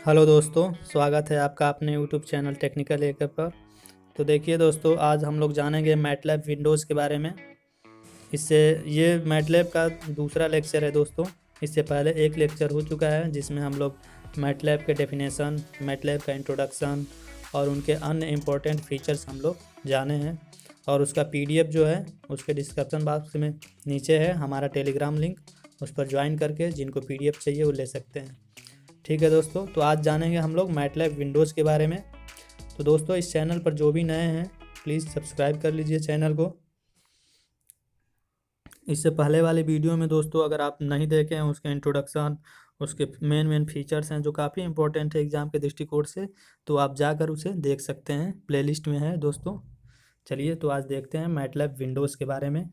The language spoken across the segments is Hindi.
हेलो दोस्तों, स्वागत है आपका अपने यूट्यूब चैनल टेक्निकल एकर पर। तो देखिए दोस्तों, आज हम लोग जानेंगे मैटलैब विंडोज़ के बारे में। इससे ये मैटलैब का दूसरा लेक्चर है दोस्तों। इससे पहले एक लेक्चर हो चुका है जिसमें हम लोग मैटलैब के डेफिनेशन, मैटलैब का इंट्रोडक्शन और उनके अन्य इम्पोर्टेंट फीचर्स हम लोग जाने हैं। और उसका पीडीएफ जो है उसके डिस्क्रिप्शन बॉक्स में नीचे है हमारा टेलीग्राम लिंक, उस पर ज्वाइन करके जिनको पीडीएफ चाहिए वो ले सकते हैं। ठीक है दोस्तों, तो आज जानेंगे हम लोग मैटलैब विंडोज़ के बारे में। तो दोस्तों, इस चैनल पर जो भी नए हैं प्लीज़ सब्सक्राइब कर लीजिए चैनल को। इससे पहले वाले वीडियो में दोस्तों अगर आप नहीं देखे हैं उसके इंट्रोडक्शन, उसके मेन फीचर्स हैं जो काफ़ी इंपॉर्टेंट है एग्ज़ाम के दृष्टिकोण से, तो आप जाकर उसे देख सकते हैं, प्लेलिस्ट में है दोस्तों। चलिए तो आज देखते हैं मैटलैब विंडोज़ के बारे में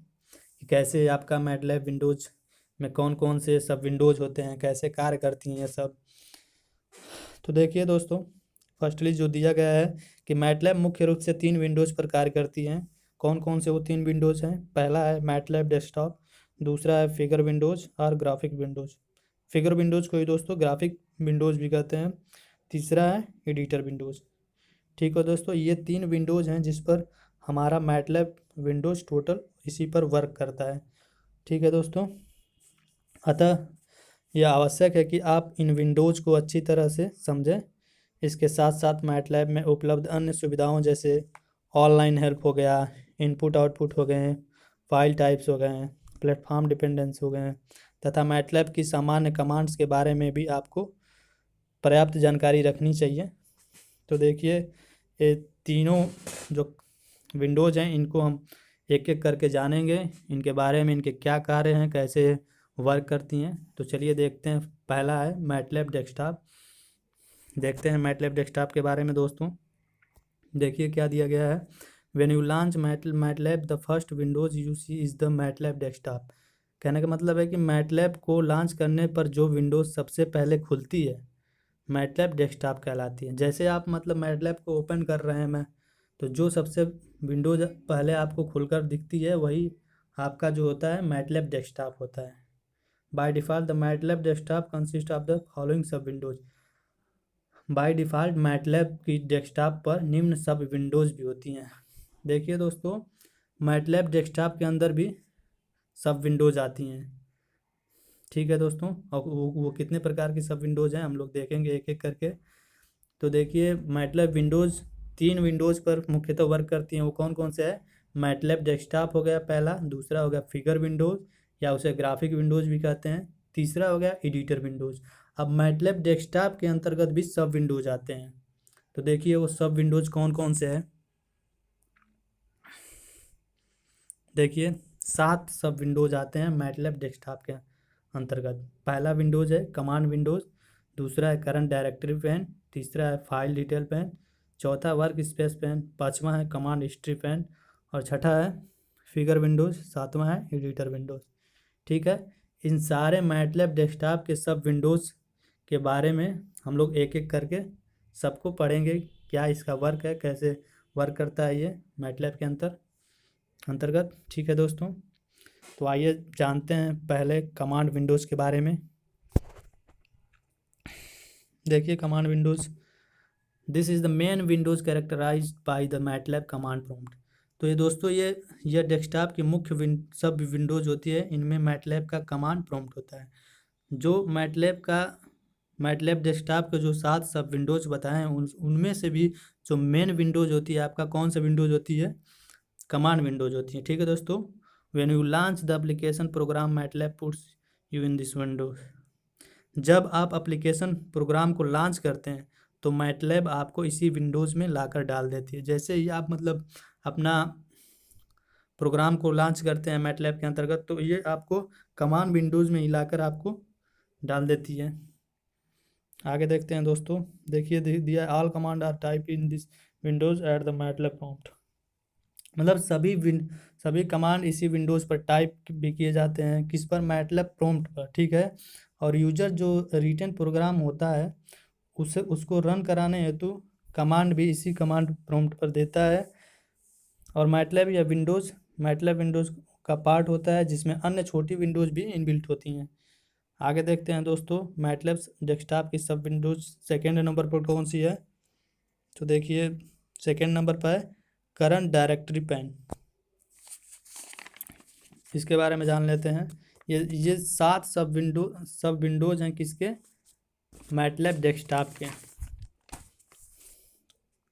कि कैसे आपका मैटलैब विंडोज़ में कौन कौन से सब विंडोज़ होते हैं, कैसे कार्य करती हैं सब। तो देखिए दोस्तों, फर्स्टली जो दिया गया है कि मैटलैब मुख्य रूप से 3 विंडोज़ पर कार्य करती हैं। कौन कौन से वो 3 विंडोज़ हैं? पहला है मैटलैब डेस्कटॉप, दूसरा है फिगर विंडोज़ और ग्राफिक विंडोज़। फिगर विंडोज़ को ही दोस्तों ग्राफिक विंडोज़ भी कहते हैं। तीसरा है एडिटर विंडोज़। ठीक है दोस्तों, ये 3 विंडोज़ हैं जिस पर हमारा मैटलैब विंडोज़ टोटल इसी पर वर्क करता है। ठीक है दोस्तों, अतः यह आवश्यक है कि आप इन विंडोज़ को अच्छी तरह से समझें। इसके साथ साथ मैटलैब में उपलब्ध अन्य सुविधाओं जैसे ऑनलाइन हेल्प हो गया, इनपुट आउटपुट हो गए, फाइल टाइप्स हो गए, प्लेटफॉर्म डिपेंडेंस हो गए, तथा मैटलैब की सामान्य कमांड्स के बारे में भी आपको पर्याप्त जानकारी रखनी चाहिए। तो देखिए, ये तीनों जो विंडोज़ हैं इनको हम एक एक करके जानेंगे, इनके बारे में, इनके क्या कार्य हैं, कैसे वर्क करती हैं। तो चलिए देखते हैं। पहला है मैटलैब डेस्कटॉप। देखते हैं मैटलैब डेस्कटॉप के बारे में दोस्तों। देखिए क्या दिया गया है। When you launch MATLAB the first windows you see is the MATLAB desktop. कहने का मतलब है कि मैटलैब को लॉन्च करने पर जो विंडोज़ सबसे पहले खुलती है मैटलैब डेस्कटॉप कहलाती है। जैसे आप मतलब मैटलैब को ओपन कर रहे हैं मैं, तो जो सबसे विंडोज पहले आपको खुलकर दिखती है वही आपका जो होता है मैटलैब डेस्कटॉप होता है। By default the MATLAB desktop consist of the following सब विंडोज। बाय डिफ़ॉल्ट मैटलैब की डेस्कटॉप पर निम्न सब विंडोज़ भी होती हैं। देखिए दोस्तों, मैटलैब डेस्कटॉप के अंदर भी सब विंडोज़ आती हैं। ठीक है दोस्तों, और वो कितने प्रकार की सब विंडोज़ हैं हम लोग देखेंगे एक एक करके। तो देखिए, मैटलैब विंडोज़ 3 विंडोज़ पर मुख्यतः वर्क करती हैं। वो कौन कौन से है? मैटलैब डेस्कटॉप हो गया पहला, दूसरा हो गया फिगर विंडोज़ या उसे ग्राफिक विंडोज़ भी कहते हैं, तीसरा हो गया एडिटर विंडोज़। अब मैटलैब डेस्कटॉप के अंतर्गत भी सब विंडोज़ आते हैं। तो देखिए वो सब विंडोज़ कौन कौन से हैं। देखिए 7 सब विंडोज़ आते हैं मैटलैब डेस्कटॉप के अंतर्गत। पहला विंडोज़ है कमांड विंडोज़, दूसरा है करंट डायरेक्टरी पैन, तीसरा है फाइल डिटेल पैन, चौथा वर्क स्पेस पैन, पाँचवा है कमांड हिस्ट्री पैन और छठा है फिगर विंडोज़, सातवां है एडिटर विंडोज़। ठीक है, इन सारे मैटलैब डेस्कटॉप के सब विंडोज़ के बारे में हम लोग एक एक करके सबको पढ़ेंगे, क्या इसका वर्क है, कैसे वर्क करता है ये मैटलैब के अंतर्गत। ठीक है दोस्तों, तो आइए जानते हैं पहले कमांड विंडोज़ के बारे में। देखिए command windows, this is the main windows characterised by the MATLAB command prompt. तो ये दोस्तों ये डेस्कटॉप की मुख्य सब विंडोज़ होती है, इनमें मैटलैब का कमांड प्रॉम्प्ट होता है। जो मैटलैब डेस्कटॉप के जो 7 सब विंडोज़ बताए हैं उनमें से भी जो मेन विंडोज़ होती है आपका कौन सा विंडोज़ होती है? कमांड विंडोज़ होती है। ठीक है दोस्तों, when you launch the application program MATLAB puts you in this window. जब आप एप्लीकेशन प्रोग्राम को लॉन्च करते हैं तो मैटलैब आपको इसी विंडोज़ में लाकर डाल देती है। जैसे ही आप मतलब अपना प्रोग्राम को लॉन्च करते हैं मैटलैब के अंतर्गत, तो ये आपको कमांड विंडोज़ में हिलाकर आपको डाल देती है। आगे देखते हैं दोस्तों। देखिए दिया all command are type in this windows at the MATLAB prompt. मतलब सभी कमांड इसी विंडोज़ पर टाइप भी किए जाते हैं, किस पर? मैटलैब प्रॉम्प्ट पर। ठीक है, और यूजर जो रिटन प्रोग्राम होता है उसे उसको रन कराने हेतु कमांड भी इसी कमांड प्रॉम्प्ट पर देता है। और मैटलैब विंडोज़ का पार्ट होता है जिसमें अन्य छोटी विंडोज़ भी इनबिल्ट होती हैं। आगे देखते हैं दोस्तों, मैटलैब डेस्कटॉप की सब विंडोज सेकेंड नंबर पर कौन सी है। तो देखिए सेकेंड नंबर पर है करंट डायरेक्टरी पैन। इसके बारे में जान लेते हैं। ये 7 सब विंडोज हैं किसके, मैटलैब डेस्कटॉप के।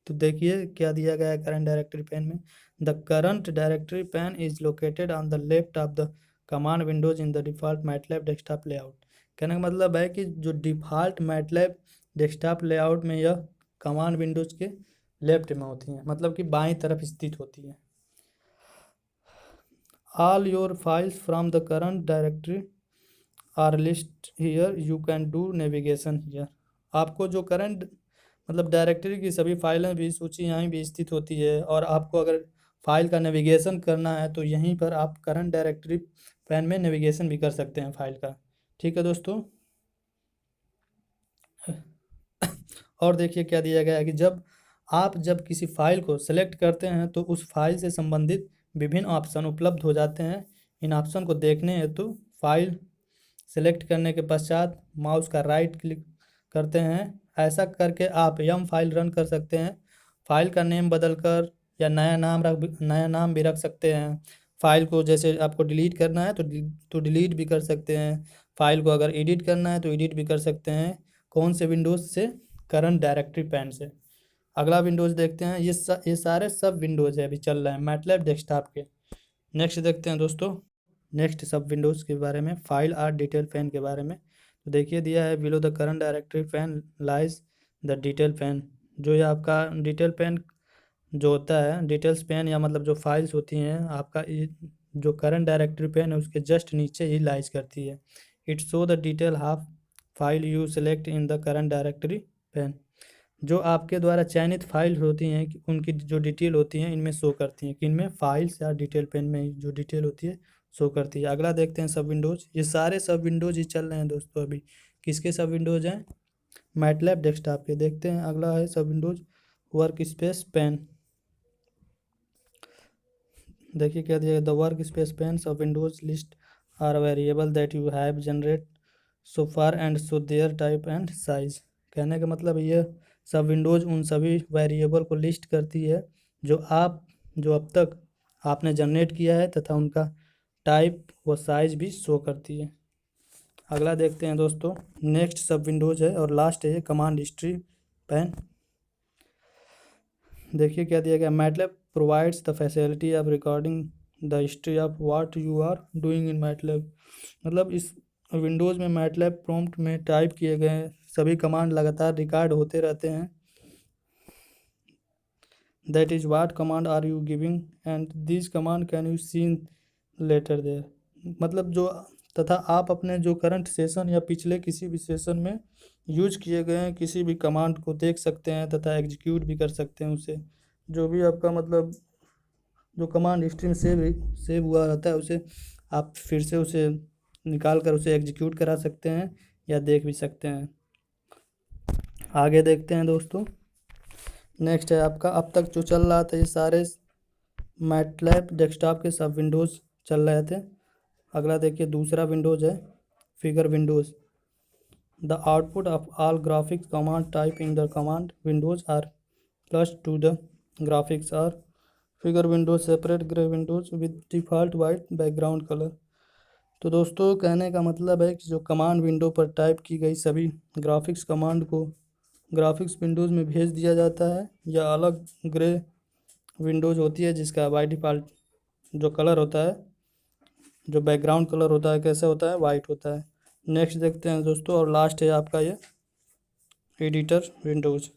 तो देखिए क्या दिया गया है करंट डायरेक्टरी पैन में। The current directory pan is located on the left of the command Windows in the default MATLAB desktop layout. कहने का मतलब है कि जो डिफॉल्ट मैटलैब डेस्कटॉप लेआउट में यह कमांड विंडोज के लेफ्ट में होती हैं, मतलब कि बाईं तरफ स्थित होती है। All your files from the current directory are list here, you can do navigation here. आपको जो करंट मतलब डायरेक्टरी की सभी फाइलें भी सूची यहाँ भी स्थित होती है, और आपको अगर फाइल का नेविगेशन करना है तो यहीं पर आप करंट डायरेक्टरी पैन में नेविगेशन भी कर सकते हैं फाइल का। ठीक है दोस्तों। और देखिए क्या दिया गया है कि जब किसी फाइल को सेलेक्ट करते हैं तो उस फाइल से संबंधित विभिन्न ऑप्शन उपलब्ध हो जाते हैं। इन ऑप्शन को देखने हेतु फाइल सेलेक्ट करने के पश्चात माउस का राइट क्लिक करते हैं। ऐसा करके आप यम फाइल रन कर सकते हैं। फाइल का नेम बदलकर या नया नाम भी रख सकते हैं। फाइल को जैसे आपको डिलीट करना है तो डिलीट भी कर सकते हैं। फाइल को अगर एडिट करना है तो एडिट भी कर सकते हैं। कौन से विंडोज़ से, करंट डायरेक्टरी पैन से। अगला विंडोज़ देखते हैं। ये सारे सब विंडोज़ है अभी चल रहे हैं मैटलैब डेस्कटॉप के। नेक्स्ट देखते हैं दोस्तों, नेक्स्ट सब विंडोज़ के बारे में, फाइल आर डिटेल पैन के बारे में। तो देखिए दिया है below the current directory pan lies the detail pan. जो ये आपका डिटेल पैन जो होता है, डिटेल्स पैन या मतलब जो फाइल्स होती हैं आपका जो करंट डायरेक्टरी पैन है उसके जस्ट नीचे ही लाइज करती है। It show the detail half file you select in the current directory pan. जो आपके द्वारा चयनित फाइल होती हैं उनकी जो डिटेल होती हैं इनमें शो करती हैं, कि इनमें फाइल्स या डिटेल पेन में जो डिटेल होती है शो करती है। अगला देखते हैं सब विंडोज़। ये सारे सब विंडोज़ ही चल रहे हैं दोस्तों अभी। किसके सब विंडोज़ हैं, मैटलैब डेस्कटॉप के। देखते हैं अगला है सब विंडोज़ वर्क स्पेस पैन। देखिए क्या दिया, द वर्क स्पेस पैन सब windows list are variable that you have generate so far and so their type and size. कहने का मतलब ये सब विंडोज़ उन सभी वेरिएबल को लिस्ट करती है जो अब तक आपने जनरेट किया है, तथा उनका टाइप व साइज भी शो करती है। अगला देखते हैं दोस्तों, नेक्स्ट सब विंडोज़ है और लास्ट है कमांड हिस्ट्री पैन। देखिए क्या दिया गया, MATLAB provides the facility of recording the history of what you are doing in MATLAB. मतलब इस विंडोज़ में मैटलैब प्रॉम्प्ट में टाइप किए गए सभी कमांड लगातार रिकॉर्ड होते रहते हैं। That is what command are you giving and this command can you seen later there. मतलब जो तथा आप अपने जो करंट सेशन या पिछले किसी भी सेशन में यूज किए गए हैं किसी भी कमांड को देख सकते हैं तथा एग्जीक्यूट भी कर सकते हैं उसे। जो भी आपका मतलब जो कमांड हिस्ट्री में सेव हुआ रहता है उसे आप फिर से उसे निकाल कर उसे एग्जीक्यूट करा सकते हैं या देख भी सकते हैं। आगे देखते हैं दोस्तों, नेक्स्ट है आपका अब तक जो चल रहा था ये सारे मैटलैब डेस्कटॉप के सब विंडोज़ चल रहे थे। अगला देखिए दूसरा विंडोज़ है figure windows. The output of all graphics command type in the command windows are plus to the graphics are figure windows separate grey windows with default white background colour. तो दोस्तों कहने का मतलब है कि जो कमांड विंडो पर टाइप की गई सभी ग्राफिक्स कमांड को ग्राफिक्स विंडोज़ में भेज दिया जाता है, या अलग ग्रे विंडोज़ होती है जिसका बाय डिफ़ॉल्ट जो कलर होता है, जो बैकग्राउंड कलर होता है कैसे होता है, वाइट होता है। नेक्स्ट देखते हैं दोस्तों और लास्ट है आपका ये एडिटर विंडोज़।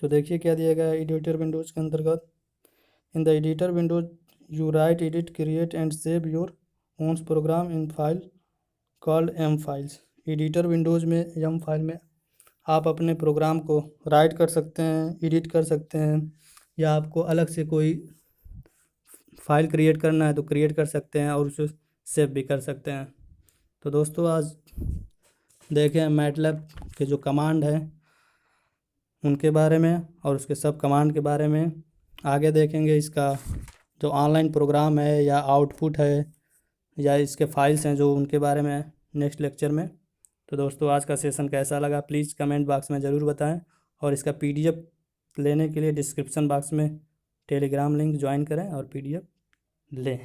तो देखिए क्या दिया गया है एडिटर विंडोज़ के अंतर्गत। In the editor windows you write edit create and save your owns program in file called M files. Editor windows में एम फाइल में आप अपने प्रोग्राम को राइट कर सकते हैं, एडिट कर सकते हैं, या आपको अलग से कोई फाइल क्रिएट करना है तो क्रिएट कर सकते हैं और उसे सेव भी कर सकते हैं। तो दोस्तों आज देखें मैटलैब के जो कमांड है उनके बारे में और उसके सब कमांड के बारे में। आगे देखेंगे इसका जो ऑनलाइन प्रोग्राम है या आउटपुट है या इसके फाइल्स हैं जो उनके बारे में नेक्स्ट लेक्चर में। तो दोस्तों आज का सेशन कैसा लगा प्लीज़ कमेंट बॉक्स में ज़रूर बताएं, और इसका PDF लेने के लिए डिस्क्रिप्शन बॉक्स में टेलीग्राम लिंक ज्वाइन करें और PDF लें।